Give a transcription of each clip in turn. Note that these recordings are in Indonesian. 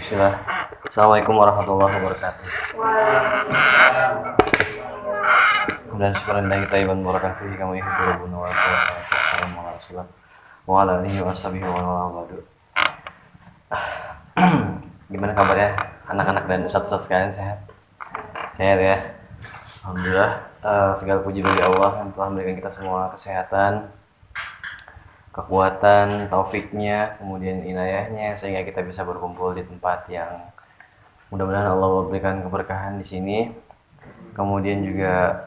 Bismillah. Assalamualaikum warahmatullahi wabarakatuh. Dan syukurillah tayyiban mubarakan fihi kama yuhibbu rabbuna wa yarda. Wassalamu ala rasulillah wa ala alihi wa sahbihi wa man wala. Gimana kabarnya anak-anak dan ustaz-ustaz sekalian, sehat? Sehat ya. Alhamdulillah. Segala puji bagi Allah yang telah memberikan kita semua kesehatan, kekuatan, taufiknya, kemudian inayahnya, sehingga kita bisa berkumpul di tempat yang mudah-mudahan Allah berikan keberkahan di sini. Kemudian juga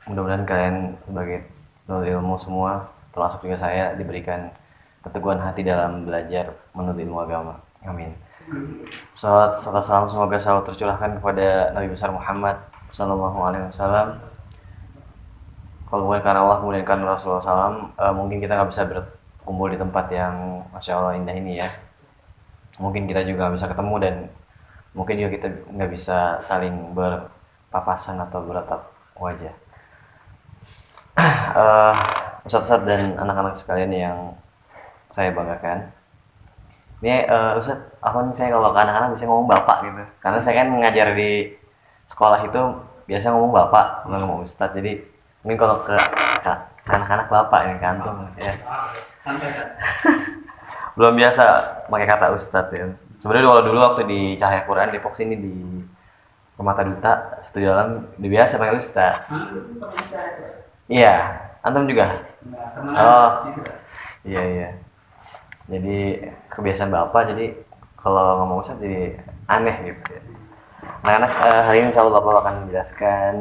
mudah-mudahan kalian sebagai penuntut ilmu semua, termasuk juga saya, diberikan keteguhan hati dalam belajar menuntut ilmu agama. Amin. Salawat serta salam semoga selalu tercurahkan kepada Nabi besar Muhammad Sallallahu Alaihi Wasallam. Kalau bukan karena Allah, kemudian karena Rasulullah SAW, mungkin kita nggak bisa berkumpul di tempat yang Masya Allah indah ini ya. Mungkin kita juga bisa ketemu dan mungkin juga kita nggak bisa saling berpapasan atau bertatap wajah. Ustaz-ustaz dan anak-anak sekalian yang saya banggakan. Ini Ustaz, apa nih, saya kalau ke anak-anak bisa ngomong bapak gitu. Karena saya kan mengajar di sekolah itu biasa ngomong bapak, bukan ngomong Ustaz. Jadi mungkin kalau ke anak-anak bapak yang kantung ya. Belum biasa pakai kata Ustaz ya. Sebenarnya kalau dulu waktu di Cahaya Quran Depok sini di Permata Duta Studi Alam udah biasa panggil Ustaz. Iya, antum juga. Oh, iya. Jadi kebiasaan bapak, jadi kalau ngomong Ustaz jadi aneh gitu ya. Anak-anak, hari ini insyaallah bapak akan menjelaskan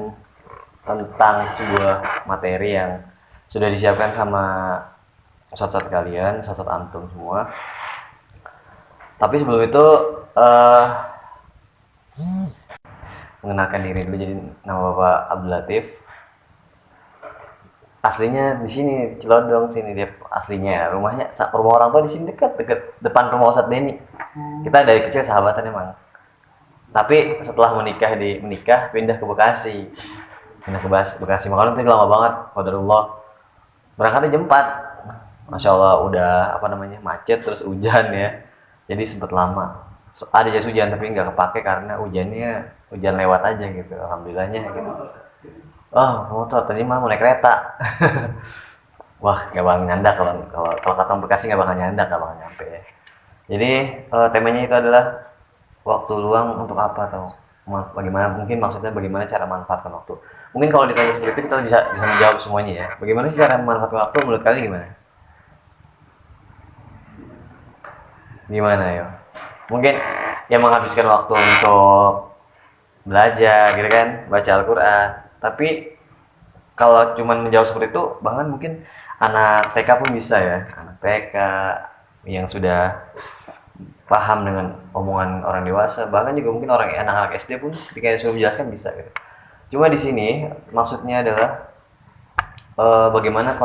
tentang sebuah materi yang sudah disiapkan sama ustaz-ustaz kalian, ustaz antum semua. Tapi sebelum itu mengenalkan diri dulu. Jadi nama Bapak Abdul Latif. Aslinya di sini Cilodong sini dia aslinya. Rumah orang tua di sini dekat depan rumah Ustaz Denny. Kita dari kecil sahabatan emang. Tapi setelah menikah pindah ke Bekasi. Makanya nanti lama banget, qadarullah. Berangkatnya jam 4. Masya Allah udah macet terus hujan ya. Jadi sempat lama. Ada jas hujan tapi nggak kepake karena hujan lewat aja gitu. Alhamdulillahnya gitu. Motor tadi mah mau naik kereta. Wah, nggak bakal nyandak kalau kata Bekasi nggak bakal nyampe ya. Jadi temanya itu adalah waktu luang untuk apa atau maksudnya bagaimana cara manfaatkan waktu. Mungkin kalau ditanya seperti itu kita bisa menjawab semuanya ya. Bagaimana sih cara memanfaatkan waktu menurut kalian gimana? Gimana ya? Mungkin yang menghabiskan waktu untuk belajar gitu kan, baca Al-Quran. Tapi kalau cuma menjawab seperti itu, bahkan mungkin anak TK pun bisa ya. Anak TK yang sudah paham dengan omongan orang dewasa, bahkan juga mungkin anak-anak SD pun ketika disuruh menjelaskan bisa gitu. Cuma di sini maksudnya adalah bagaimana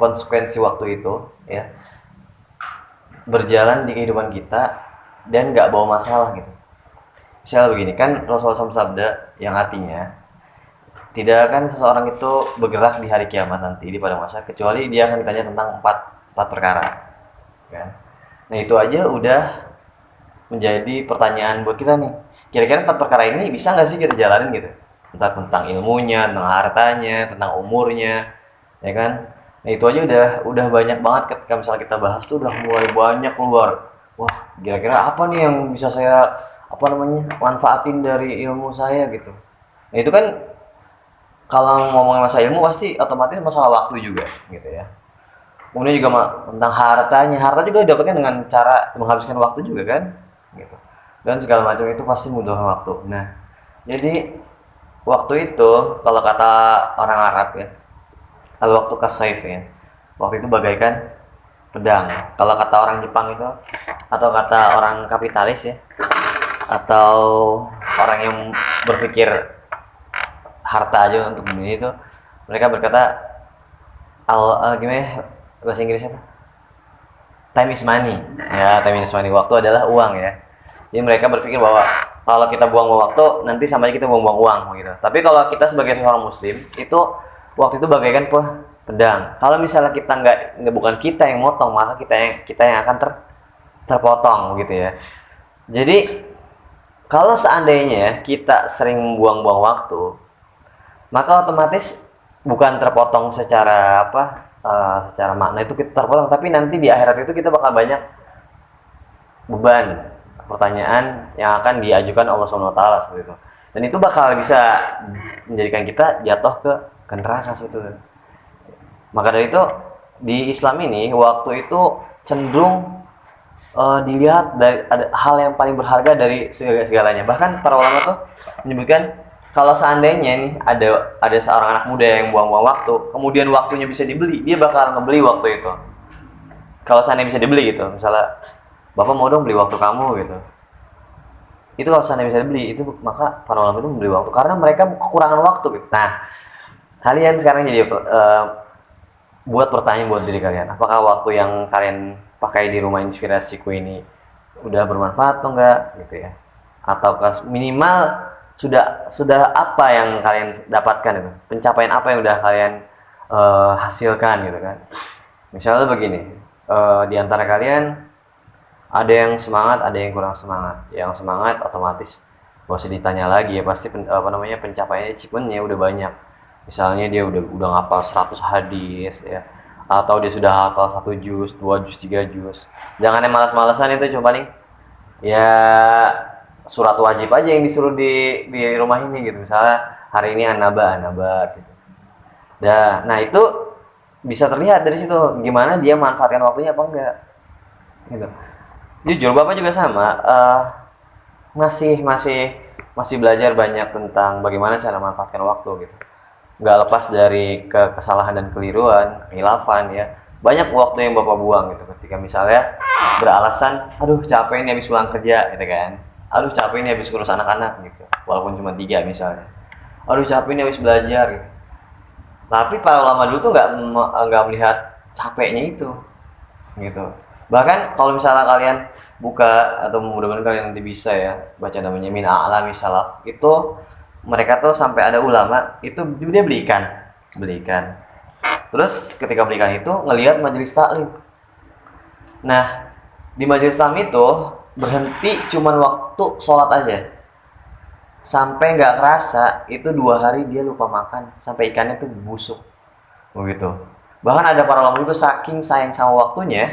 konsekuensi waktu itu ya berjalan di kehidupan kita dan nggak bawa masalah gitu. Misalnya begini kan, Rasulullah SAW sabda yang artinya tidak akan seseorang itu bergerak di hari kiamat nanti di padang mahsyar kecuali dia akan ditanya tentang empat perkara kan. Nah itu aja udah menjadi pertanyaan buat kita nih. Kira-kira 4 perkara ini bisa nggak sih kita jalanin gitu? Entah tentang ilmunya, tentang hartanya, tentang umurnya, ya kan? Nah itu aja udah banyak banget ketika misalnya kita bahas tuh udah mulai banyak keluar. Wah, kira-kira apa nih yang bisa saya manfaatin dari ilmu saya gitu. Nah itu kan kalau ngomongin masalah ilmu pasti otomatis masalah waktu juga gitu ya. Kemudian juga tentang harta juga dapatnya dengan cara menghabiskan waktu juga kan gitu. Dan segala macam itu pasti membutuhkan waktu. Nah, jadi waktu itu kalau kata orang Arab ya, al-waktu kasayf ya. Waktu itu bagaikan pedang. Kalau kata orang Jepang itu, atau kata orang kapitalis ya, atau orang yang berpikir harta aja untuk dunia itu, mereka berkata gimana ya bahasa Inggrisnya tuh? Time is money. Ya, time is money. Waktu adalah uang ya. Jadi mereka berpikir bahwa kalau kita buang-buang waktu, nanti sama aja kita buang-buang uang gitu. Tapi kalau kita sebagai seorang muslim, itu waktu itu bagaikan pedang. Kalau misalnya kita bukan kita yang motong, maka kita yang akan terpotong gitu ya. Jadi kalau seandainya kita sering buang-buang waktu, maka otomatis bukan terpotong secara secara makna itu kita terpotong, tapi nanti di akhirat itu kita bakal banyak beban pertanyaan yang akan diajukan Allah Subhanahu wa taala seperti itu. Dan itu bakal bisa menjadikan kita jatuh ke neraka sebetulnya. Maka dari itu di Islam ini waktu itu cenderung dilihat dari ada hal yang paling berharga dari segalanya. Bahkan para ulama tuh menyebutkan kalau seandainya nih ada seorang anak muda yang buang-buang waktu, kemudian waktunya bisa dibeli, dia bakal ngebeli waktu itu. Kalau seandainya bisa dibeli gitu, misalnya bapak mau dong beli waktu kamu gitu. Itu kalau seandainya bisa dibeli, itu maka para ulama itu membeli waktu karena mereka kekurangan waktu gitu. Nah, kalian sekarang jadi buat pertanyaan buat diri kalian, apakah waktu yang kalian pakai di rumah inspirasiku ini udah bermanfaat atau enggak gitu ya, ataukah minimal sudah apa yang kalian dapatkan itu, pencapaian apa yang udah kalian hasilkan gitu kan. Misalnya begini, di antara kalian ada yang semangat, ada yang kurang semangat. Yang semangat otomatis gak usah ditanya lagi ya, pasti pencapaiannya, achievementnya udah banyak. Misalnya dia udah ngapal 100 hadis ya, atau dia sudah hafal 1 juz, 2 juz, 3 juz. Jangan yang malas-malasan itu, coba nih ya surat wajib aja yang disuruh di rumah ini gitu. Misalnya hari ini anaba gitu. Nah itu bisa terlihat dari situ gimana dia manfaatkan waktunya apa enggak gitu. Jujur bapak juga sama, masih belajar banyak tentang bagaimana cara manfaatkan waktu gitu. Nggak lepas dari kesalahan dan keliruan, khilafan ya. Banyak waktu yang bapak buang gitu ketika misalnya beralasan, aduh capek nih habis pulang kerja gitu kan. Aduh capek nih habis ngurus anak-anak gitu. Walaupun cuma 3 misalnya. Aduh capek nih habis belajar gitu. Tapi para ulama dulu tuh nggak melihat capeknya itu gitu. Bahkan kalau misalnya kalian buka atau mudah-mudahan kalian nanti bisa ya baca namanya Min A'lami Salaf, itu mereka tuh sampai ada ulama itu dia belikan. Terus ketika belikan itu ngelihat majelis taklim. Nah di majelis taklim itu berhenti cuman waktu sholat aja. Sampai nggak kerasa itu 2 hari dia lupa makan sampai ikannya tuh busuk begitu. Bahkan ada para ulama juga saking sayang sama waktunya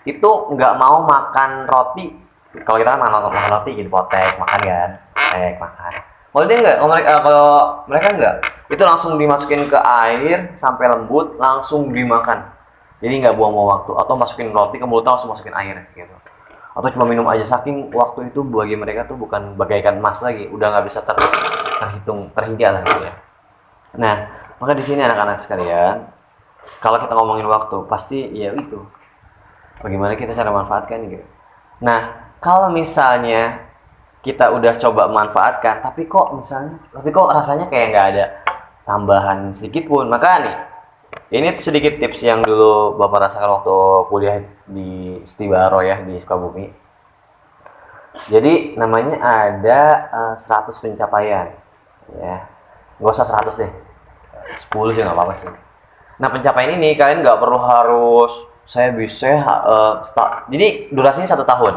itu nggak mau makan roti. Kalau kita kan makan roti gitu, potek makan kan, makan. Kalau dia nggak, kalau mereka nggak, itu langsung dimasukin ke air sampai lembut, langsung dimakan. Jadi nggak buang-buang waktu. Atau masukin roti ke mulut langsung masukin air gitu. Atau cuma minum aja, saking waktu itu bagi mereka tuh bukan bagaikan emas lagi, udah nggak bisa terhingga lah gitu ya. Nah, maka di sini anak-anak sekalian, kalau kita ngomongin waktu, pasti ya itu bagaimana kita cara manfaatkan gitu. Nah, kalau misalnya kita udah coba manfaatkan, tapi kok rasanya kayak nggak ada tambahan sedikit pun, maka nih ini sedikit tips yang dulu bapak rasakan waktu kuliah di Stibaro ya di Sukabumi. Jadi namanya ada 100 pencapaian ya, nggak usah 100 deh, 10 sih nggak apa-apa sih. Nah pencapaian ini kalian nggak perlu harus saya bisa jadi durasinya 1 tahun.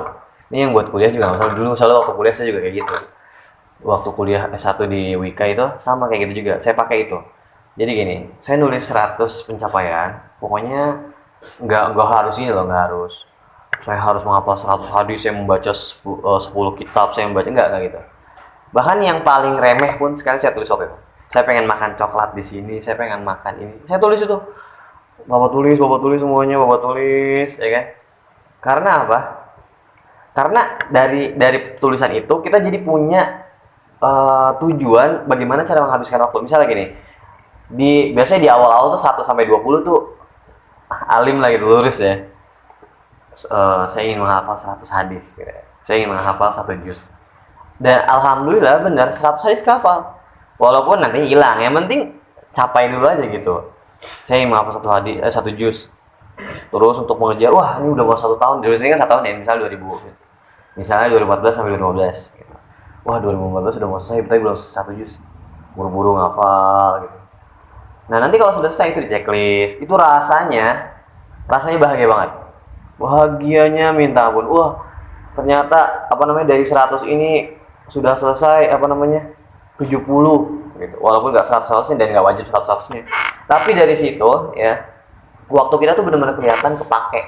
Ini yang buat kuliah juga nggak masalah. Dulu selalu waktu kuliah saya juga kayak gitu. Waktu kuliah S1 di Wika itu sama kayak gitu juga. Saya pakai itu. Jadi gini, saya nulis 100 pencapaian. Pokoknya nggak harus ini loh, nggak harus. Saya harus menghafal 100 hadis, saya membaca 10 kitab, saya membaca enggak gitu. Bahkan yang paling remeh pun sekali saya tulis waktu itu. Saya pengen makan coklat di sini, saya pengen makan ini. Saya tulis itu. Bapak tulis semuanya, Bapak tulis, ya kan? Karena apa? Karena dari tulisan itu kita jadi punya tujuan bagaimana cara menghabiskan waktu. Misalnya gini, biasanya di awal-awal tuh 1 sampai 20 tuh alim lah gitu, lurus ya. Saya ingin menghafal 100 hadis gitu. Saya ingin menghafal 1 juz. Dan alhamdulillah benar 100 hadis hafal. Walaupun nanti hilang, yang penting capai dulu aja gitu. Saya ingin menghafal 1 hadis, 1 juz. Terus untuk mengejar, wah ini udah mau 1 tahun. Dari sini kan 1 tahun ya, misalnya 2000. Misalnya 2014 sampai 2015 gitu. Wah 2015 sudah mau selesai, tapi belum 1 juz. Buru-buru ngafal gitu. Nah nanti kalau sudah selesai itu di checklist, itu rasanya bahagia banget. Bahagianya minta ampun. Wah ternyata apa namanya dari 100 ini sudah selesai apa namanya 70 gitu. Walaupun nggak 100% dan nggak wajib 100%-nya. Tapi dari situ ya waktu kita tuh benar-benar kelihatan kepake.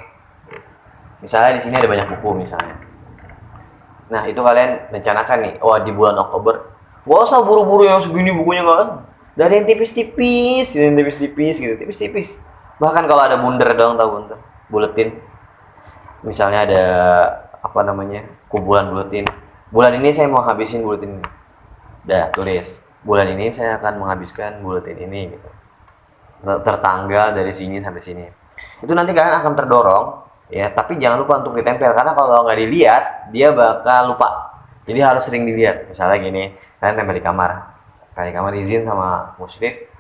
Misalnya di sini ada banyak buku misalnya. Nah, itu kalian rencanakan nih, oh di bulan Oktober gak usah buru-buru yang segini bukunya, nggak usah. Dari yang tipis-tipis, tipis-tipis. Bahkan kalau ada bundar dong, tahu bundar? Buletin. Misalnya ada apa namanya? Kumpulan buletin. Bulan ini saya mau habisin buletin ini. Udah, tulis. Bulan ini saya akan menghabiskan buletin ini gitu. Tertanggal dari sini sampai sini. Itu nanti kalian akan terdorong ya, tapi jangan lupa untuk ditempel karena kalau nggak dilihat dia bakal lupa. Jadi harus sering dilihat. Misalnya gini, kalian tempel di kamar. Kalian di kamar izin sama musyrif.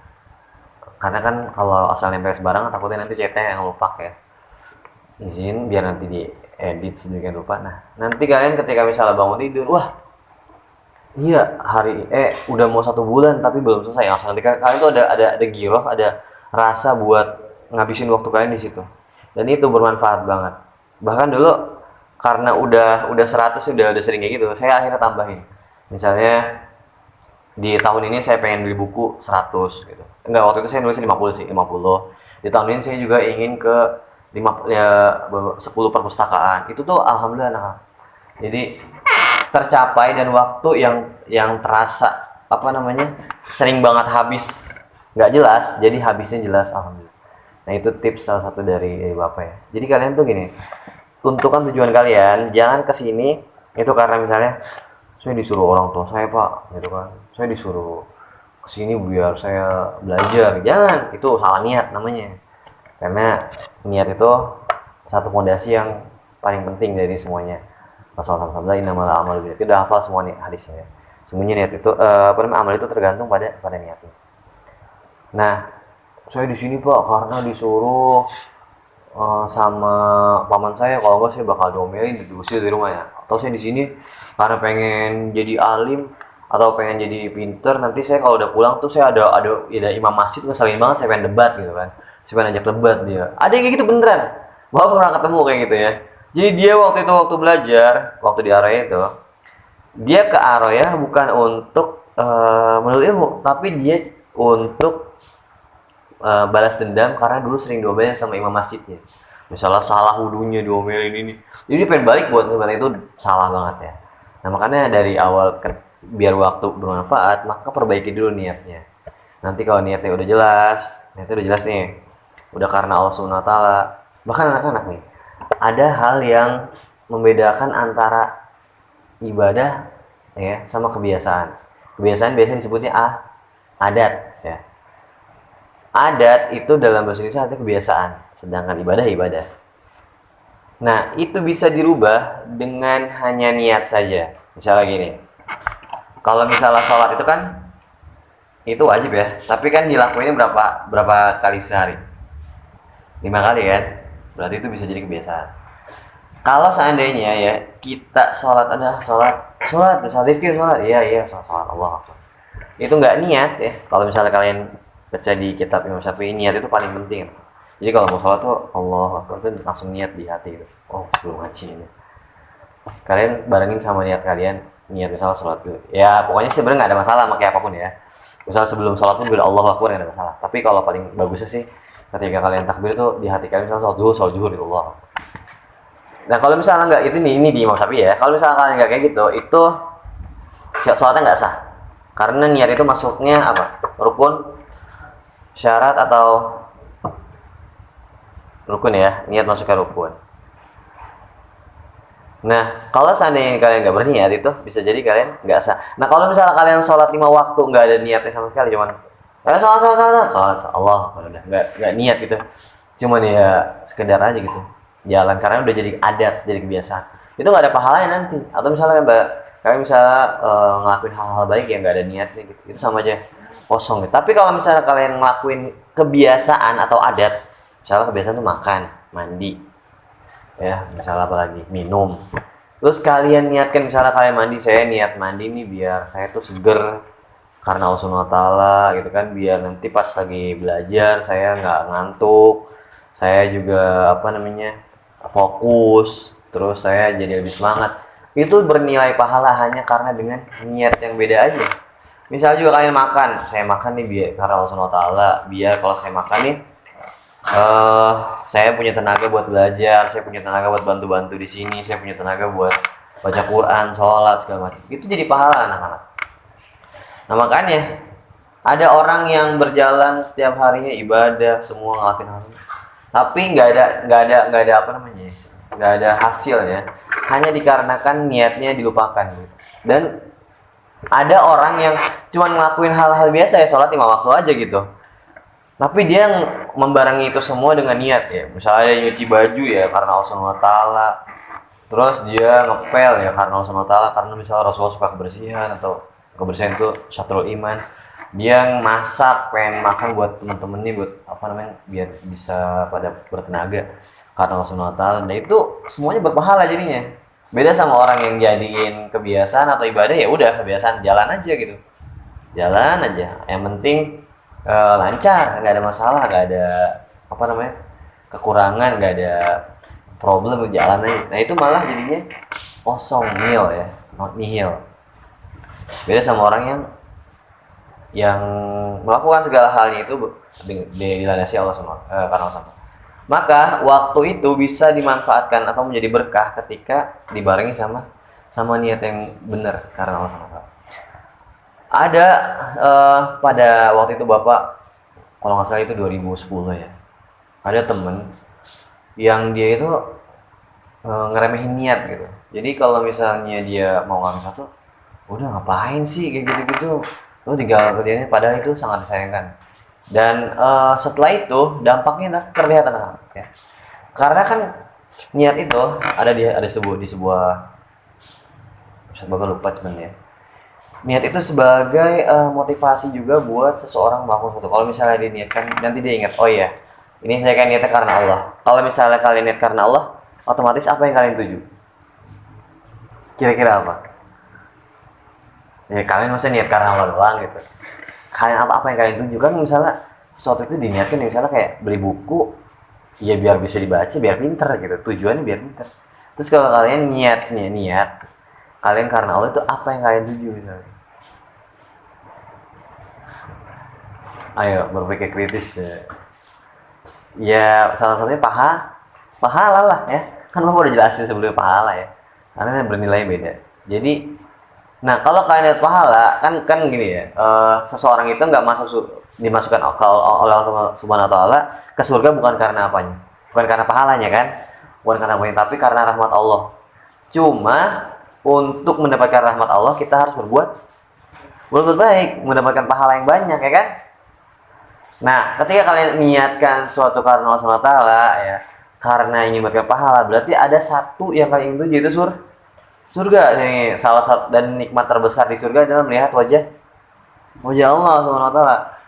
Karena kan kalau asal nempel sembarangan takutnya nanti chatnya yang lupa ya. Izin biar nanti diedit sedemikian rupa. Nah, nanti kalian ketika misalnya bangun tidur, wah iya udah mau 1 bulan tapi belum selesai. Langsung nanti kalian tuh ada giroh, ada rasa buat ngabisin waktu kalian di situ. Dan itu bermanfaat banget. Bahkan dulu karena udah 100 udah sering kayak gitu, saya akhirnya tambahin. Misalnya di tahun ini saya pengen beli buku 100 gitu. Enggak, waktu itu saya nulisnya 50 sih, 50. Di tahun ini saya juga ingin ke 10 perpustakaan. Itu tuh alhamdulillah nah. Jadi tercapai dan waktu yang terasa apa namanya? Sering banget habis. Nggak jelas, jadi habisnya jelas alhamdulillah. Nah, itu tips salah satu dari Bapak ya. Jadi kalian tuh gini, tentukan tujuan kalian, jangan kesini itu karena misalnya saya disuruh orang tua saya Pak, gitu kan. Saya disuruh kesini biar saya belajar. Jangan, itu salah niat namanya. Karena niat itu satu fondasi yang paling penting dari semuanya. Rasulullah SAW innamal a'malu binniyat. Udah hafal semua nih hadisnya. Semuanya niat itu amal itu tergantung pada niatnya. Nah, saya di sini Pak karena disuruh sama paman saya, kalau enggak saya bakal diomelin, diusir dari rumahnya. Atau saya di sini karena pengen jadi alim atau pengen jadi pinter, nanti saya kalau udah pulang tuh saya ada imam masjid ngeselin banget, saya pengen debat gitu kan. Saya pengen ajak debat dia. Ada yang kayak gitu beneran. Bapak pernah ketemu kayak gitu ya. Jadi dia waktu belajar, waktu di Araya itu, dia ke Araya bukan untuk menuntut ilmu, tapi dia untuk balas dendam karena dulu sering diomelin sama imam masjidnya. Misalnya salah wudunya diomelin ini. Jadi dia pengen balik buat sebenarnya itu salah banget ya. Nah, makanya dari awal biar waktu bermanfaat, maka perbaiki dulu niatnya. Nanti kalau niatnya udah jelas nih. Udah karena Allah Subhanahu wa taala. Bahkan anak-anak nih, ada hal yang membedakan antara ibadah ya sama kebiasaan. Kebiasaan biasanya disebutnya adat ya. Adat itu dalam bahasa Indonesia artinya kebiasaan, sedangkan ibadah. Nah, itu bisa dirubah dengan hanya niat saja. Misalnya gini, kalau misalnya sholat itu kan itu wajib ya, tapi kan dilakuinnya berapa kali sehari? 5 kali kan? Berarti itu bisa jadi kebiasaan. Kalau seandainya ya kita sholat misalnya Rifki sholat, iya sholat Allah. Itu nggak niat ya. Kalau misalnya kalian baca di kitab Imam Syafi'i, niat itu paling penting. Jadi kalau mau sholat tuh Allah itu langsung niat di hati gitu. Oh, sebelum ngaji ini. Kalian barengin sama niat kalian, niat misalnya sholat dulu. Ya pokoknya sebenarnya nggak ada masalah pakai apapun ya. Misalnya sebelum sholat pun bilang Allahu Akbar nggak ada masalah. Tapi kalau paling bagusnya sih ketika kalian takbir tuh di hati kalian misalnya sholat zuhur di Allah. Nah kalau misalnya nggak itu ini di Imam Syafi'i ya. Kalau misalnya kalian nggak kayak gitu, itu sholatnya nggak sah. Karena niat itu masuknya apa? Rukun, syarat atau rukun ya, niat masuk ke rukun. Nah, kalau seandainya kalian nggak berniat itu bisa jadi kalian nggak sah. Nah, kalau misalnya kalian sholat 5 waktu nggak ada niatnya sama sekali, cuman sholat Allah, udah nggak niat gitu, cuman ya sekedar aja gitu, jalan karena udah jadi adat, jadi kebiasaan. Itu nggak ada pahalanya nanti. Atau misalnya kalian misalnya ngelakuin hal-hal baik yang nggak ada niatnya gitu, itu sama aja kosong gitu. Tapi kalau misalnya kalian ngelakuin kebiasaan atau adat, misalnya kebiasaan tuh makan, mandi, ya misalnya apalagi minum, terus kalian niatkan misalnya kalian mandi, saya niat mandi nih biar saya tuh seger karena Allah Subhanahu wa taala gitu kan, biar nanti pas lagi belajar saya nggak ngantuk, saya juga fokus. terus saya jadi lebih semangat. Itu bernilai pahala hanya karena dengan niat yang beda aja. Misal juga kalian makan, saya makan nih biar karena Allah Subhanahu wa taala, biar kalau saya makan nih saya punya tenaga buat belajar, saya punya tenaga buat bantu-bantu di sini, saya punya tenaga buat baca Quran, sholat segala macam. Itu jadi pahala anak-anak. Nah makanya ada orang yang berjalan setiap harinya ibadah, semua ngelakuin hal ini, tapi nggak ada apa namanya, nggak ada hasilnya, hanya dikarenakan niatnya dilupakan. Gitu. Dan ada orang yang cuma ngelakuin hal-hal biasa ya, sholat 5 waktu aja gitu. Tapi dia membarengi itu semua dengan niat ya. Misalnya dia nyuci baju ya karena Allah Subhanahu wa taala. Terus dia ngepel ya karena Allah Subhanahu wa taala, karena misalnya Rasulullah suka kebersihan atau kebersihan itu syatrul iman. Dia masak, pengen makan buat teman-teman nih, buat apa namanya, biar bisa pada bertenaga karena Allah Subhanahu wa taala. Nah itu semuanya berpahala jadinya. Beda sama orang yang jadiin kebiasaan atau ibadah, ya udah kebiasaan, jalan aja gitu. Jalan aja. Yang penting lancar, nggak ada masalah, nggak ada apa namanya kekurangan, nggak ada problem, jalan aja. Nah itu malah jadinya kosong, nihil ya, not nihil. Beda sama orang yang melakukan segala halnya itu dilandasi Allah karena Allah. Maka waktu itu bisa dimanfaatkan atau menjadi berkah ketika dibarengi sama niat yang benar karena Allah SWT. Ada pada waktu itu Bapak, kalau nggak salah itu 2010 ya, ada temen yang dia itu ngeremehin niat gitu. Jadi kalau misalnya dia mau ngambil satu, udah ngapain sih kayak gitu-gitu, lu tinggal kerjanya, padahal itu sangat disayangkan. Dan setelah itu dampaknya terlihat anak-anak ya. Karena kan niat itu ada di sebuah lupa cuman ya. Niat itu sebagai motivasi juga buat seseorang melakukan sesuatu. Kalau misalnya diniatkan, nanti dia ingat, oh iya, ini saya kan niatnya karena Allah. Kalau misalnya kalian niat karena Allah, otomatis apa yang kalian tuju? Kira-kira apa? Ya kalian maksudnya niat karena Allah doang gitu. Kalian apa yang kalian tuju? Kan misalnya sesuatu itu diniatkan, misalnya kayak beli buku, ya biar bisa dibaca, biar pinter gitu. Tujuannya biar pinter. Terus kalau kalian niat kalian karena Allah, itu apa yang kalian tuju misalnya? Ayo berpikir kritis ya. Ya salah satunya pahala lah ya. Kan Bapak udah jelasin sebelumnya pahala ya. Karena bernilai beda. Jadi, nah kalau kalian lihat pahala kan gini ya. Seseorang itu nggak dimasukkan oleh Allah Subhanahu wa taala ke surga bukan karena apanya? Bukan karena pahalanya kan? Bukan karena apanya, tapi karena rahmat Allah. Cuma untuk mendapatkan rahmat Allah kita harus berbuat baik, mendapatkan pahala yang banyak ya kan? Nah, ketika kalian niatkan suatu karena Allah SWT ya, karena ingin mendapatkan pahala, berarti ada satu yang kalian ingin tuju, yaitu surga. Nih, salah satu dan nikmat terbesar di surga adalah melihat wajah Allah SWT.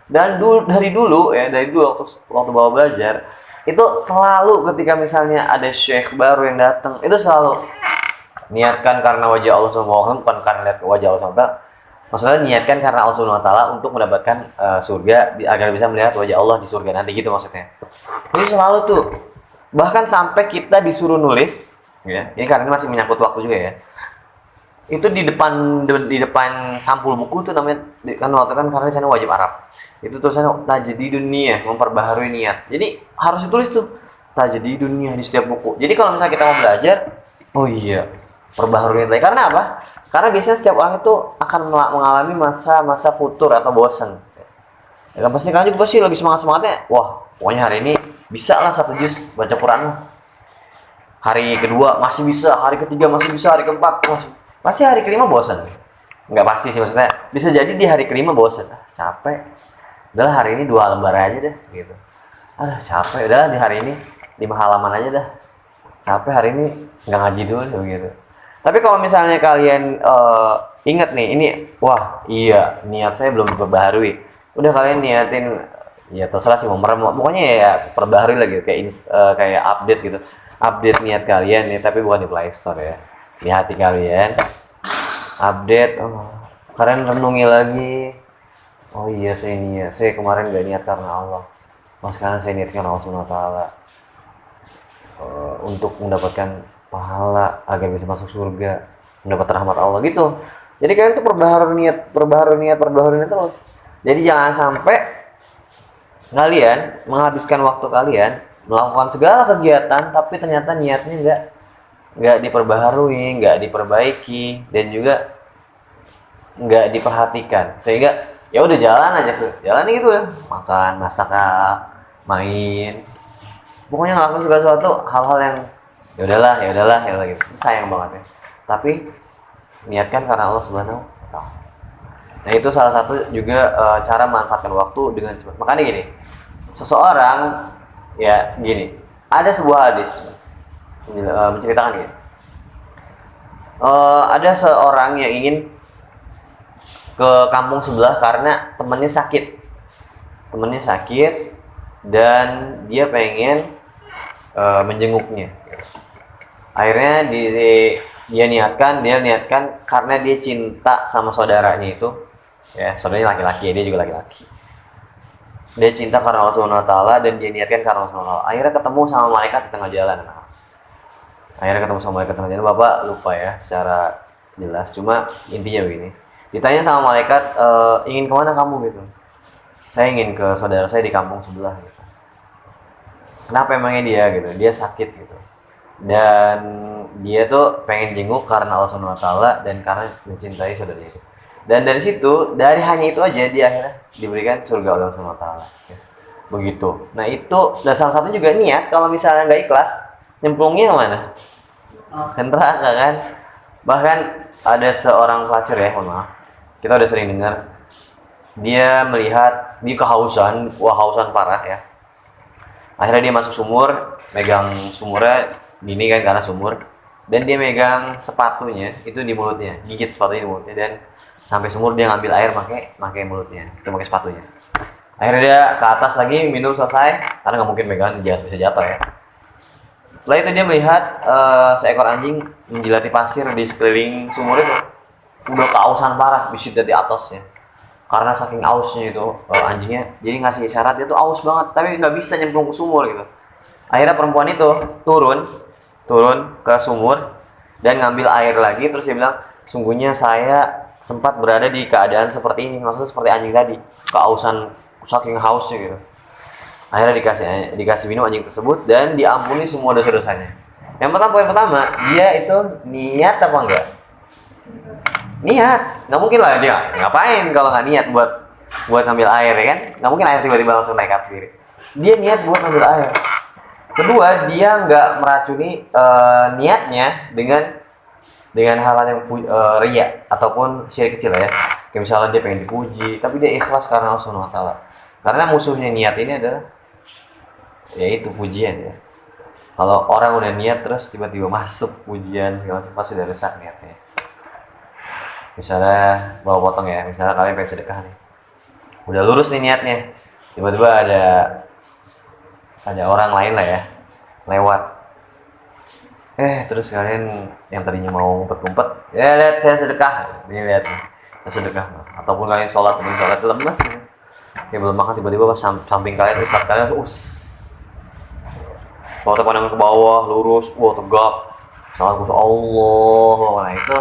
Dan dari dulu waktu Bapak belajar, itu selalu ketika misalnya ada syekh baru yang datang, itu selalu niatkan karena wajah Allah SWT, bukan karena lihat wajah Allah SWT. Maksudnya niatkan karena Allah Subhanahu wa taala untuk mendapatkan surga agar bisa melihat wajah Allah di surga nanti gitu maksudnya. Jadi selalu tuh. Bahkan sampai kita disuruh nulis ya. Ini karena ini masih menyangkut waktu juga ya. Itu di depan sampul buku tuh namanya kan waktu kan karena di sana wajib Arab. Itu tulisannya tajdidun niyah, memperbaharui niat. Jadi harus ditulis tuh tajdidun niyah di setiap buku. Jadi kalau misalnya kita mau belajar, oh iya, perbaharui niat. Karena apa? Karena biasanya setiap orang itu akan mengalami masa futur atau bosan. Ya kan pasti kalian juga pasti lagi semangatnya. Wah, pokoknya hari ini bisa lah 1 juz baca Quran. Hari kedua masih bisa, hari ketiga masih bisa, hari keempat masih. Pasti hari kelima bosan. Enggak pasti sih maksudnya. Bisa jadi di hari kelima bosan. Capek. Udahlah hari ini 2 lembar aja deh gitu. Capek. Udahlah di hari ini 5 halaman aja dah. Capek hari ini enggak ngaji dulu gitu. Tapi kalau misalnya kalian ingat nih, ini wah iya niat saya belum diperbaharui. Udah kalian niatin, ya terserah sih mau merem. Pokoknya ya perbaharui lagi kayak update gitu. Update niat kalian nih, tapi bukan di Play Store ya. Di hati kalian. Update, kalian renungi lagi. Oh iya saya kemarin gak niat karena Allah. Sekarang saya niat karena Allah Subhanahu wa taala. untuk mendapatkan pahala agar bisa masuk surga, mendapat rahmat Allah gitu. Jadi kalian tuh perbaharui niat terus. Jadi jangan sampai kalian menghabiskan waktu kalian melakukan segala kegiatan tapi ternyata niatnya nggak diperbaharui, nggak diperbaiki, dan juga nggak diperhatikan, sehingga ya udah jalan gitu ya, makan, masak, main, pokoknya ngelakuin segala sesuatu hal-hal yang ya udahlah gitu, sayang banget ya. Tapi niatkan karena Allah Subhanahu wa Ta'ala. Nah itu salah satu juga cara memanfaatkan waktu dengan cepat. Makanya gini, seseorang ya gini, ada sebuah hadis menceritakan gini, ada seorang yang ingin ke kampung sebelah karena temannya sakit dan dia pengen menjenguknya. Akhirnya dia niatkan karena dia cinta sama saudaranya itu, ya saudaranya laki-laki, dia juga laki-laki. Dia cinta karena Allah Subhanahu wa Ta'ala dan dia niatkan karena Allah Subhanahu wa Ta'ala. Akhirnya ketemu sama malaikat di tengah jalan. Bapak lupa ya secara jelas, cuma intinya begini. Ditanya sama malaikat, ingin kemana kamu gitu? Saya ingin ke saudara saya di kampung sebelah gitu. Kenapa emangnya dia gitu? Dia sakit gitu. Dan dia tuh pengen jenguk karena Allah Subhanahu wa Ta'ala dan karena mencintai saudaranya itu. Dan dari hanya itu aja dia akhirnya diberikan surga oleh Allah Subhanahu wa Ta'ala. Begitu. Nah itu dan salah satu juga niat, kalau misalnya nggak ikhlas, nyemplungnya mana? Ke neraka kan? Bahkan ada seorang pelacur ya, mohon maaf, kita udah sering dengar, dia melihat dia kehausan parah ya. Akhirnya dia masuk sumur, megang sumurnya gini kan karena sumur, dan dia megang sepatunya itu di mulutnya, gigit sepatunya di mulutnya, dan sampai sumur dia ngambil air pakai mulutnya, itu pakai sepatunya. Akhirnya dia ke atas lagi minum selesai, karena nggak mungkin megang, jas bisa jatuh ya. Setelah itu dia melihat seekor anjing menjilati pasir di sekeliling sumur itu. Udah keausan parah, bisit dari atasnya. Karena saking ausnya itu anjingnya, jadi ngasih isyarat dia tuh aus banget, tapi nggak bisa nyemplung ke sumur gitu. Akhirnya perempuan itu turun ke sumur dan ngambil air lagi, terus dia bilang, sungguhnya saya sempat berada di keadaan seperti ini, maksudnya seperti anjing tadi, keausan saking hausnya gitu. Akhirnya dikasih minum anjing tersebut dan diampuni semua dosa-dosanya. Poin pertama, dia itu niat apa enggak? Niat. Nggak mungkin lah dia ngapain kalau nggak niat buat ngambil air ya kan? Nggak mungkin air tiba-tiba langsung naik ke sendiri. Dia niat buat ngambil air. Kedua, dia nggak meracuni niatnya dengan hal-hal yang riya ataupun syirik kecil ya. Kayak misalnya dia pengen dipuji, tapi dia ikhlas karena Allah Subhanahu wa Ta'ala. Karena musuhnya niat ini adalah yaitu pujian ya. Kalau orang udah niat terus tiba-tiba masuk pujian segala macam, pasti udah rusak niatnya. Misalnya mau potong ya, misalnya kalian pengen sedekah nih, udah lurus nih niatnya, tiba-tiba ada orang lain lah ya lewat, terus kalian yang tadinya mau ngumpet, ya lihat saya sedekah, ini lihat nih, saya sedekah, ataupun kalian sholat lemes ya, belum makan, tiba-tiba pas samping kalian ustaz kalian kalau pandangan ke bawah lurus, tegap, salat Allah, nah itu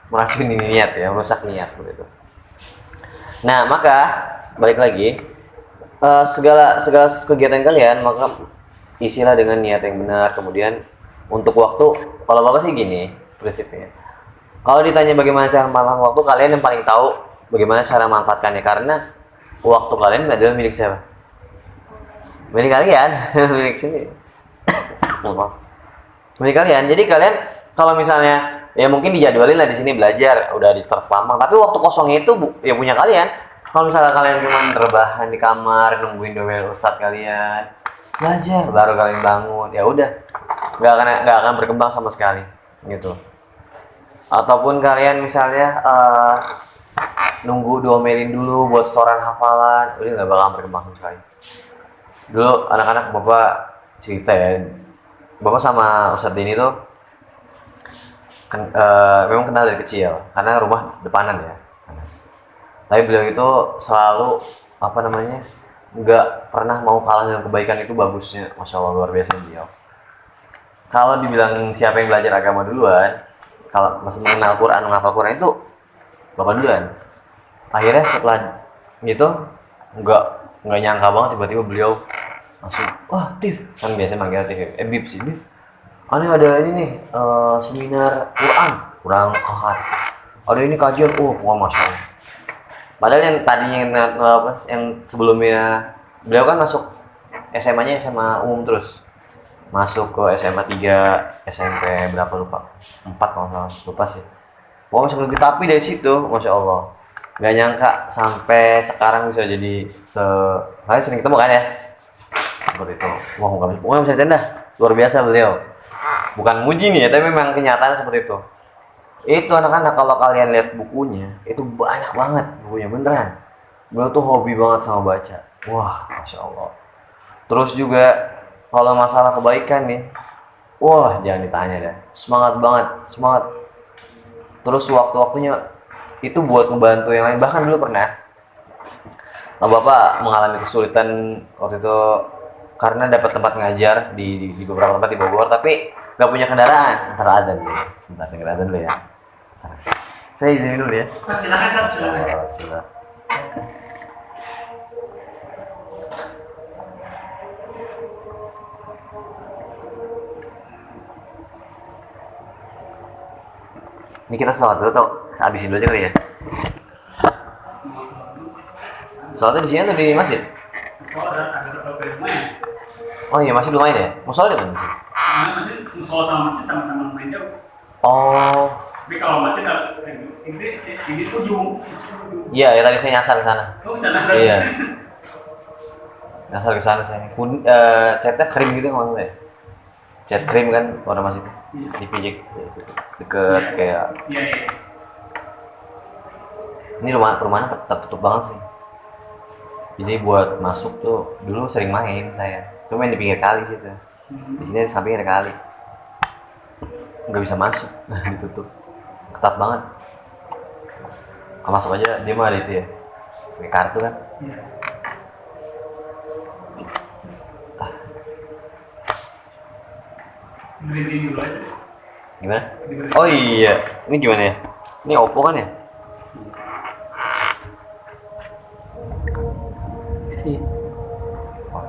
meracuni niat ya, merusak niat begitu. Nah maka balik lagi, segala kegiatan kalian maka isilah dengan niat yang benar. Kemudian untuk waktu, kalau bapak sih gini prinsipnya, kalau ditanya bagaimana cara memanfaatkan waktu, kalian yang paling tahu bagaimana cara memanfaatkannya, karena waktu kalian adalah milik siapa? Milik kalian. Milik sini. Milik kalian. Jadi kalian kalau misalnya ya mungkin dijadwalin lah di sini belajar, udah diterpampang, tapi waktu kosongnya itu ya punya kalian. Kalau misalnya kalian cuma rebahan di kamar nungguin doa ustadz kalian belajar, baru kalian bangun, ya udah nggak akan berkembang sama sekali gitu. Ataupun kalian misalnya nunggu diomelin dulu buat setoran hafalan, udah nggak bakal berkembang sama sekali. Dulu anak-anak bapak cerita ya, bapak sama Ustadz Dini tuh memang kenal dari kecil karena rumah depanan ya. Tapi beliau itu selalu nggak pernah mau kalah dengan kebaikan, itu bagusnya, masya Allah luar biasa beliau. kalau dibilang siapa yang belajar agama duluan, kalau maksudnya mengenal Quran, menghafal Quran itu bapak duluan. Akhirnya setelah gitu nggak nggak nyangka banget tiba-tiba beliau langsung, wah Tif, kan biasanya manggil Tif, Bib sih Bib, aneh ada ini nih, seminar Quran kurang kahat, ada ini kajian, wah masya Allah. Padahal yang tadinya yang sebelumnya beliau kan masuk SMA-nya SMA umum terus, masuk ke SMA 3 SMP berapa lupa, 4 kalau nggak salah, lupa sih. Wah masuk lebih, tapi dari situ masya Allah nggak nyangka sampai sekarang bisa jadi kalian sering ketemu kan ya, seperti itu. Wah pokoknya bisa canda, luar biasa beliau. Bukan muji nih ya, tapi memang kenyataan seperti itu. Itu anak-anak kalau kalian lihat bukunya itu banyak banget bukunya beneran. Beliau tuh hobi banget sama baca. Wah masya Allah. Terus juga kalau masalah kebaikan nih, wah jangan ditanya deh, semangat banget, semangat. Terus waktu-waktunya itu buat ngebantu yang lain. Bahkan dulu pernah bapak mengalami kesulitan waktu itu karena dapat tempat ngajar di beberapa tempat di Bogor, tapi nggak punya kendaraan. Antara ada nih, sebentar dengar ada dulu ya. Saya izin dulu ya. Silakan, silakan. Bismillah. Ini kita sholat dulu atau habisin dulu aja kali ya? Sholatnya di sini atau di masjid? Oh iya, masih lumayan ya? Musola di mana sih? Musola sama masjid sama-sama lumayan jauh. Oh. Tapi kalau masjid ini ujung. Iya, ya tadi saya nyasar ke sana. Oh, sana. Iya. Nyasar ke sana saya. Catnya krim gitu maksudnya. Cat krim kan warna masjid. Dipijik deket kayak. Iya. Ini rumahnya tertutup banget sih. Jadi buat masuk tuh dulu sering main saya. Cuma main di pinggir kali situ. Di sini di samping ada kali. Nggak bisa masuk, ditutup. Ketat banget. Masuk aja dia mah ada itu ya. Pakai kartu kan. Iya. Berhenti dulu aja. Gimana? Oh iya, ini gimana ya? Ini Oppo kan ya?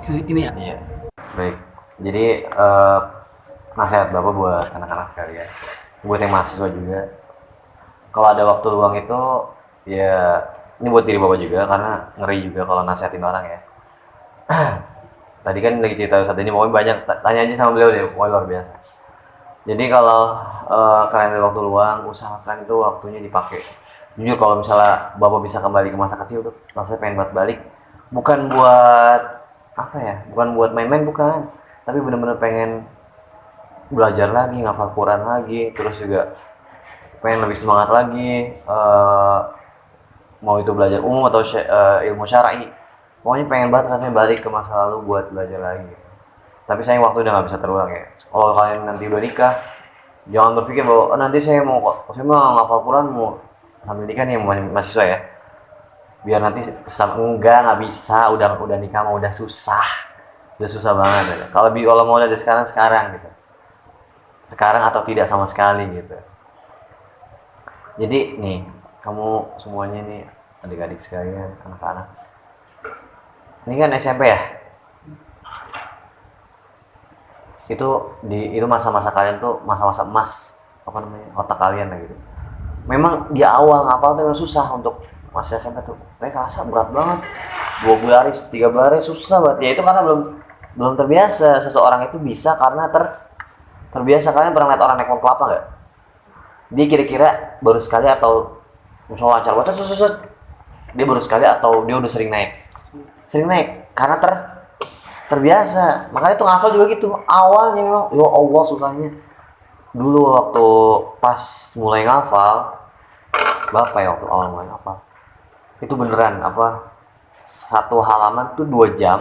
Ini ya. Iya. Baik. Jadi nasihat Bapak buat anak-anak sekalian, buat yang mahasiswa juga. Kalau ada waktu luang itu, ya ini buat diri Bapak juga, karena ngeri juga kalau nasihatin orang ya. Tadi kan lagi cerita saat ini, pokoknya banyak. Tanya aja sama beliau deh, pokoknya luar biasa. Jadi kalau kalian ada waktu luang, usahakan itu waktunya dipakai. Jujur kalau misalnya Bapak bisa kembali ke masa kecil tuh, rasanya pengen buat balik. Bukan buat apa ya, bukan buat main-main, bukan. Tapi bener-bener pengen belajar lagi, ngafal Quran lagi, terus juga pengen lebih semangat lagi, mau itu belajar umum atau ilmu syar'i. Pokoknya pengen banget rasanya balik ke masa lalu buat belajar lagi. Tapi sayang waktu udah nggak bisa terulang ya. Kalau kalian nanti udah nikah, jangan berpikir bahwa nanti saya mau ngafal Quran mau sambil nikah nih, mahasiswa ya. Biar nanti nggak bisa, udah nikah mau udah susah banget ya. Kalau mau dari sekarang gitu, sekarang atau tidak sama sekali gitu. Jadi nih kamu semuanya nih, adik-adik sekalian, anak-anak, ini kan SMP ya, itu masa-masa kalian tuh masa-masa emas, apa namanya, otak kalian lah gitu. Memang di awal ngapal tuh memang susah untuk masih SMP tuh, kayak kerasa berat banget. 2 baris, 3 baris susah banget. Ya itu karena belum terbiasa. Seseorang itu bisa karena terbiasa. Kalian pernah lihat orang naik pohon kelapa nggak? Dia kira-kira baru sekali atau misalnya acara buat dia baru sekali atau dia udah sering naik karena terbiasa. Makanya tuh ngafal juga gitu. Awalnya memang ya Allah susahnya. Dulu waktu pas mulai ngafal, Bapak ya waktu awal mulai ngafal, itu beneran satu halaman tuh 2 jam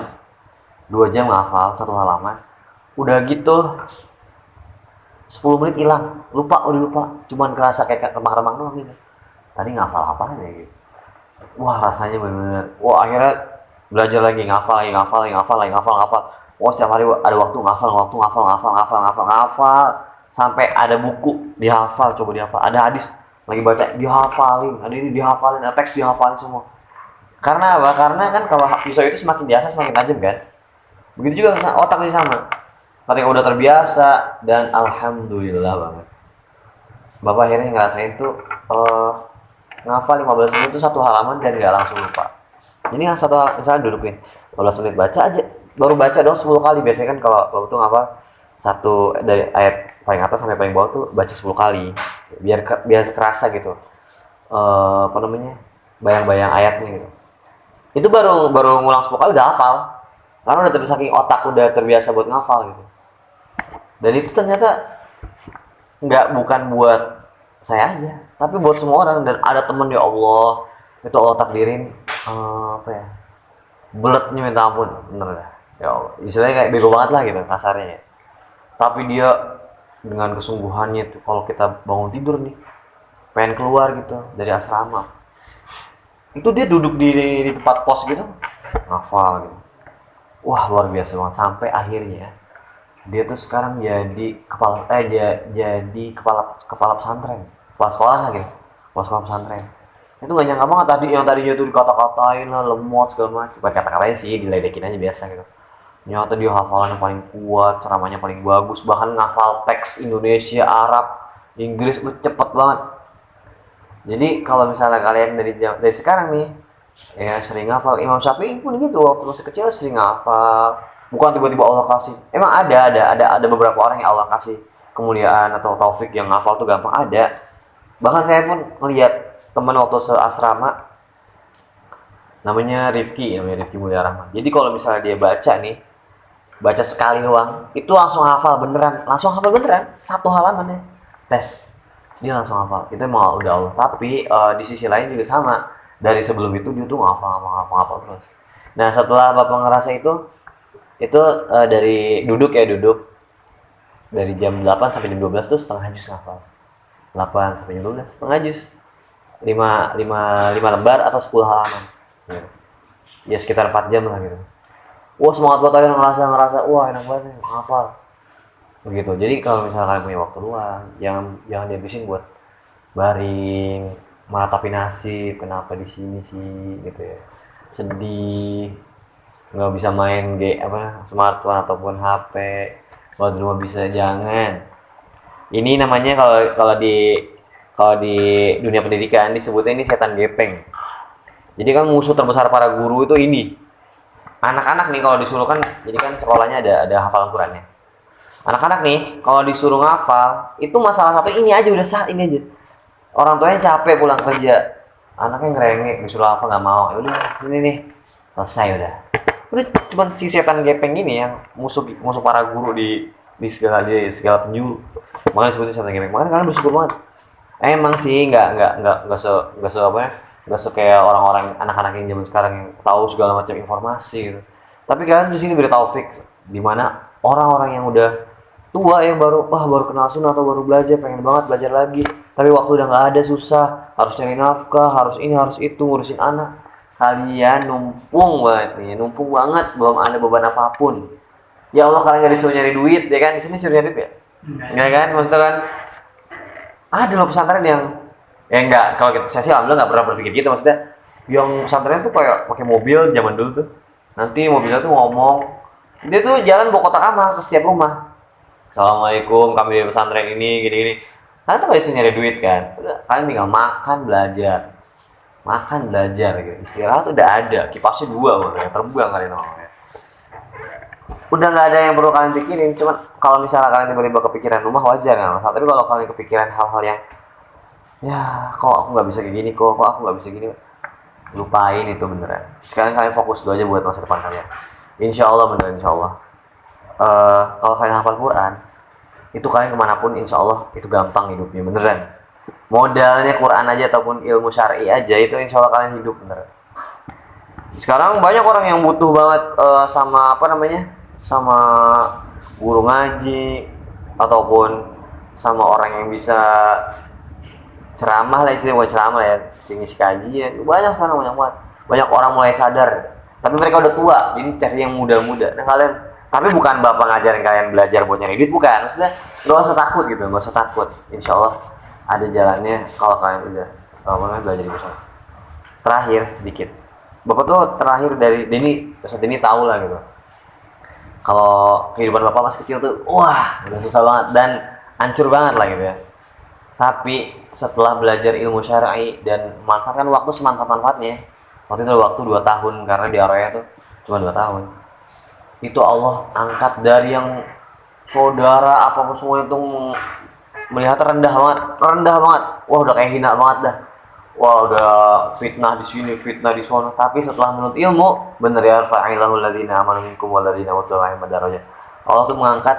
ngafal satu halaman. Udah gitu 10 menit hilang, udah lupa, cuman kerasa kayak remang-remang doang gitu. Tadi ngafal apa ya gitu. Wah rasanya bener-bener, akhirnya belajar lagi, ngafal. Oh setiap hari ada waktu ngafal sampai ada buku dihafal, coba dihafal, ada hadis lagi baca dihafalin, ada ini dihafalin, ada teks dihafalin semua. Karena apa? Karena kan kalau pisau itu semakin biasa semakin tajam kan. Begitu juga otak ini sama. Ketika udah terbiasa dan alhamdulillah banget. Bapak akhirnya ngerasain tuh ngafal 15 menit itu satu halaman dan gak langsung lupa. Jadi misalnya dudukin 15 menit baca aja, baru baca dong 10 kali. Biasanya kan kalau Bapak tuh ngafal satu dari ayat paling atas sampai paling bawah tuh baca 10 kali. Biar kerasa gitu. Bayang-bayang ayatnya gitu. Itu baru ngulang 10 kali udah hafal. Karena udah saking otak udah terbiasa buat ngafal gitu. Dan itu ternyata bukan buat saya aja, tapi buat semua orang. Dan ada temen, ya Allah, itu Allah takdirin beletnya minta ampun, bener dah. Ya Allah, istilahnya kayak bego banget lah gitu kasarnya ya. Tapi dia dengan kesungguhannya tuh, kalau kita bangun tidur nih, pengen keluar gitu dari asrama, itu dia duduk di tempat pos gitu, ngafal gitu. Wah luar biasa banget, sampai akhirnya dia tuh sekarang jadi kepala pesantren, kepala sekolah lah gitu, kepala sekolah pesantren. Itu gak nyangka banget yang tadinya tuh dikata-katain lah, lemot segala macam. Bukan kata-katain sih, diledekin aja biasa gitu. Ternyata dia hafalannya paling kuat, ceramahnya paling bagus, bahkan ngafal teks Indonesia, Arab, Inggris itu cepet banget. Jadi kalau misalnya kalian dari sekarang nih ya sering ngafal, Imam Syafi'i pun gitu, waktu masih kecil sering ngafal. Bukan tiba-tiba Allah kasih. Emang ada beberapa orang yang Allah kasih kemuliaan atau taufik yang ngafal tuh gampang, ada. Bahkan saya pun ngelihat teman waktu seasrama namanya Rifki Mulia Rahman. Jadi kalau misalnya dia baca sekali doang, itu langsung hafal beneran, satu halamannya tes dia langsung hafal. Itu emang udah Allah. Tapi di sisi lain juga sama, dari sebelum itu dia tuh ngafal terus. Nah setelah Bapak ngerasa itu dari duduk dari jam 8 sampai jam 12 tuh setengah juz ngafal. 8 sampai jam 12 setengah juz, 5 lembar atau 10 halaman ya sekitar 4 jam lah gitu. Wah semangat banget, kalian ngerasa wah enak banget nih ngafal begitu. Jadi kalau misalnya kalian punya waktu luang, jangan dihabisin buat baring, meratapi nasib, kenapa di sini sih gitu ya, sedih nggak bisa main smartphone ataupun HP, kalau di rumah bisa jangan. Ini namanya kalau di dunia pendidikan disebutnya ini setan gepeng. Jadi kan musuh terbesar para guru itu ini anak-anak nih. Kalau disuruh kan, jadi kan sekolahnya ada hafalan Qurannya. Anak-anak nih kalau disuruh ngafal itu masalah satu ini aja, udah saat ini aja. Orang tuanya capek pulang kerja, anaknya ngerengek disuruh hafal nggak mau. Ya udah ini nih selesai udah cuma si setan gepeng ini yang musuh para guru di segala penjuru. Makanya disebutnya setan gepeng. Makanya kalian bersyukur banget. Emang sih nggak kayak orang-orang anak-anak yang zaman sekarang yang tahu segala macam informasi gitu. Tapi kalian di sini beri taufik, di mana orang-orang yang udah tua yang baru kenal sunnah atau baru belajar, pengen banget belajar lagi, tapi waktu udah nggak ada, susah, harus cari nafkah, harus ini harus itu, ngurusin anak. Kalian numpung banget, belum ada beban apapun. Ya Allah, kalian nggak disuruh nyari duit, ya kan? Di sini suruh nyari duit ya? Nggak kan? Maksudnya kan ada loh pesantren yang enggak, kalau saya sih alhamdulillah nggak pernah berpikir gitu. Maksudnya yang pesantren tuh kayak pakai mobil zaman dulu tuh, nanti mobilnya tuh ngomong, dia tuh jalan bawa kotak amal ke setiap rumah. Assalamualaikum, kami di pesantren ini gini-gini. Kalian tuh nggak disuruh nyari duit kan? Udah, kalian tinggal makan belajar gitu. Istirahat udah ada, kipasnya 2 udah terbang kalian orangnya. Udah nggak ada yang perlu kalian pikirin. Cuman kalau misalnya kalian tiba-tiba kepikiran rumah, wajar nggak masalah. Tapi kalau kalian kepikiran hal-hal yang ya kok aku nggak bisa kayak gini, kok aku nggak bisa gini, lupain itu beneran. Sekarang kalian fokus dulu aja buat masa depan kalian. Insya Allah beneran, insya Allah. Kalau kalian hafal Quran, itu kalian kemanapun insya Allah itu gampang hidupnya beneran. Modalnya Quran aja ataupun ilmu syar'i aja itu insya Allah kalian hidup beneran. Sekarang banyak orang yang butuh banget sama sama guru ngaji ataupun sama orang yang bisa ceramah lah, istilahnya bukan ceramah ya, ngisi kajian. Banyak sekarang, banyak orang mulai sadar, tapi mereka udah tua, jadi cari yang muda-muda. Nah kalian Tapi bukan bapak ngajarin kalian belajar buat nyari duit, bukan. Maksudnya nggak usah takut gitu, nggak usah takut. Insya Allah ada jalannya kalau kalian udah belajar di pesantren. Terakhir sedikit, bapak tuh terakhir dari Denny, Ustadz Denny tahu lah gitu. Kalau kehidupan bapak masih kecil tuh, wah udah susah banget dan hancur banget lah gitu ya. Tapi setelah belajar ilmu syar'i dan memanfaatkan waktu semantap-manfaatnya, waktu itu waktu 2 tahun karena di area tuh cuma 2 tahun. Itu Allah angkat dari yang saudara apapun semua itu melihat rendah banget. Wah udah kayak hina banget dah. Wah udah fitnah di sini, fitnah di sana. Tapi setelah menuntut ilmu, bener ya fa'ilahul ladzina amanu minkum wal ladzina utul ilma darajat. Allah tuh mengangkat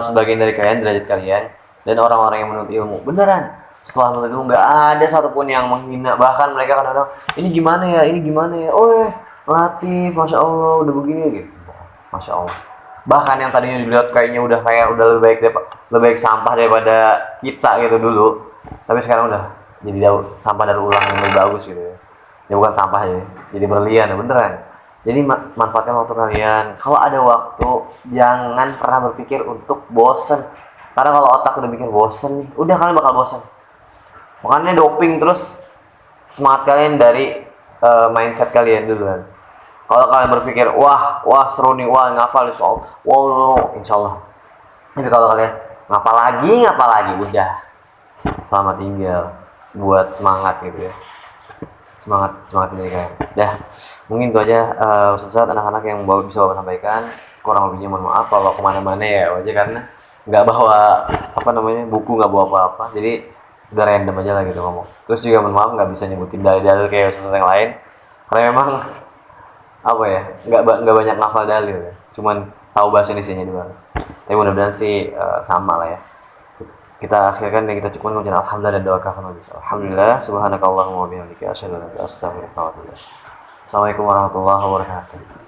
sebagian dari kalian, derajat kalian, dan orang-orang yang menuntut ilmu. Beneran. Setelah menuntut ilmu nggak ada satupun yang menghina. Bahkan mereka kadang-kadang ini gimana ya. Oh Latif, masya Allah udah begini gitu. Masya Allah. Bahkan yang tadinya dilihat kayaknya udah lebih baik sampah daripada kita gitu dulu, tapi sekarang udah jadi sampah dari ulang yang lebih bagus gitu ya. Ya bukan sampah jadi berlian beneran. Jadi manfaatkan waktu kalian. Kalau ada waktu jangan pernah berpikir untuk bosen. Karena kalau otak udah mikir bosen nih, udah kalian bakal bosen. Makanya doping terus semangat kalian dari mindset kalian dulu kan. Kalau kalian berpikir wah seru nih, wah ngafal insya Allah, insya Allah. Tapi kalau kalian ngapal lagi, udah selamat tinggal buat semangat gitu ya. Semangat ini kan. Dah, mungkin itu aja Ustaz anak-anak yang bisa Bapak sampaikan. Kurang lebihnya mohon maaf kalau kemana-mana ya aja karena nggak bawa buku, nggak bawa apa-apa. Jadi udah random aja lah gitu ngomong. Terus juga mohon maaf nggak bisa nyebutin dalil-dalil kayak Ustaz yang lain. Karena memang nggak banyak ngafal dalil ya, cuman tahu bahasa Indonesianya doang. Tapi mudah-mudahan sih sama lah ya. Kita akhirkan dan kita cukupkan dengan alhamdulillah dan doa kafan bisa. Alhamdulillah subhanakallahumma wa bihamdika asyhadu an la ilaha illa anta astaghfiruka wa atubu ilaik. Assalamualaikum warahmatullahi wabarakatuh.